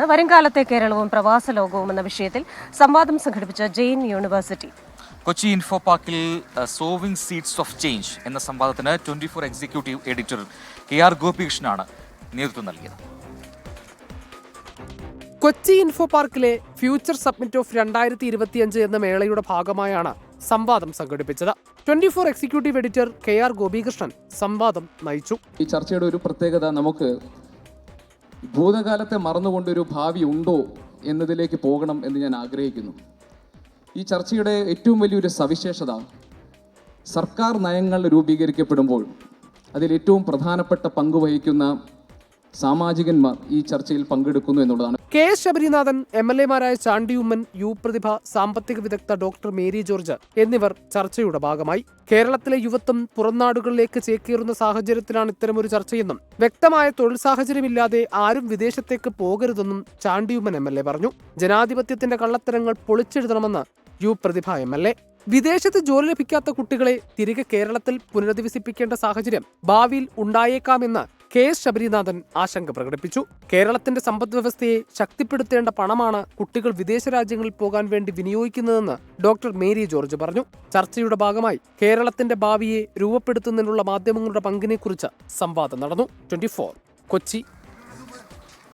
വരുംകാലത്തെ കേരളവും പ്രവാസ ലോകവും എന്ന വിഷയത്തിൽ സംവാദം സംഘടിപ്പിച്ച ജെയിൻ യൂണിവേഴ്സിറ്റി. കൊച്ചി ഇൻഫോ പാർക്കിൽ സോവിംഗ് സീഡ്സ് ഓഫ് ചേഞ്ച് എന്ന സംവാദത്തിന് 24 എക്സിക്യൂട്ടീവ് എഡിറ്റർ KR ഗോപികൃഷ്ണനാണ് നേതൃത്വം നൽകിയത്. കൊച്ചി ഇൻഫോ പാർക്കിലെ ഫ്യൂച്ചർ സബ്മിറ്റ് ഓഫ് 2025 എന്ന മേളയുടെ ഭാഗമായാണ് സംവാദം സംഘടിപ്പിച്ചത്. 24 എക്സിക്യൂട്ടീവ് എഡിറ്റർ KR ഗോപികൃഷ്ണൻ സംവാദം നയിച്ചു. ഈ ചർച്ചയുടെ ഒരു പ്രത്യേകത നമുക്ക് ഭൂതകാലത്തെ മറന്നുകൊണ്ടൊരു ഭാവി ഉണ്ടോ എന്നതിലേക്ക് പോകണം എന്ന് ഞാൻ ആഗ്രഹിക്കുന്നു. ഈ ചർച്ചയുടെ ഏറ്റവും വലിയൊരു സവിശേഷത സർക്കാർ നയങ്ങൾ രൂപീകരിക്കപ്പെടുമ്പോൾ അതിൽ ഏറ്റവും പ്രധാനപ്പെട്ട പങ്ക് വഹിക്കുന്ന സാമാജികന്മാർ ഈ ചർച്ചയിൽ പങ്കെടുക്കുന്നു എന്നുള്ളതാണ്. KS ശബരിനാഥൻ, MLA-മാരായ ചാണ്ടി ഉമ്മൻ, യു പ്രതിഭ, സാമ്പത്തിക വിദഗ്ധ ഡോക്ടർ മേരി ജോർജ് എന്നിവർ ചർച്ചയുടെ ഭാഗമായി. കേരളത്തിലെ യുവത്വം പുറംനാടുകളിലേക്ക് ചേക്കേറുന്ന സാഹചര്യത്തിലാണ് ഇത്തരമൊരു ചർച്ചയെന്നും വ്യക്തമായ തൊഴിൽ സാഹചര്യമില്ലാതെ ആരും വിദേശത്തേക്ക് പോകരുതെന്നും ചാണ്ടി ഉമ്മൻ MLA പറഞ്ഞു. ജനാധിപത്യത്തിന്റെ കള്ളത്തരങ്ങൾ പൊളിച്ചെഴുതണമെന്ന് യു പ്രതിഭ MLA. വിദേശത്ത് ജോലി ലഭിക്കാത്ത കുട്ടികളെ തിരികെ കേരളത്തിൽ പുനരധിവസിപ്പിക്കേണ്ട സാഹചര്യം ഭാവിയിൽ ഉണ്ടായേക്കാമെന്ന് KS ശബരിനാഥൻ ആശങ്ക പ്രകടിപ്പിച്ചു. കേരളത്തിന്റെ സമ്പദ് വ്യവസ്ഥയെ ശക്തിപ്പെടുത്തേണ്ട പണമാണ് കുട്ടികൾ വിദേശ രാജ്യങ്ങളിൽ പോകാൻ വേണ്ടി വിനിയോഗിക്കുന്നതെന്ന് ഡോക്ടർ മേരി ജോർജ് പറഞ്ഞു. ചർച്ചയുടെ ഭാഗമായി കേരളത്തിന്റെ ഭാവിയെ രൂപപ്പെടുത്തുന്നതിനുള്ള മാധ്യമങ്ങളുടെ പങ്കിനെക്കുറിച്ച് സംവാദം നടന്നു. 24 കൊച്ചി.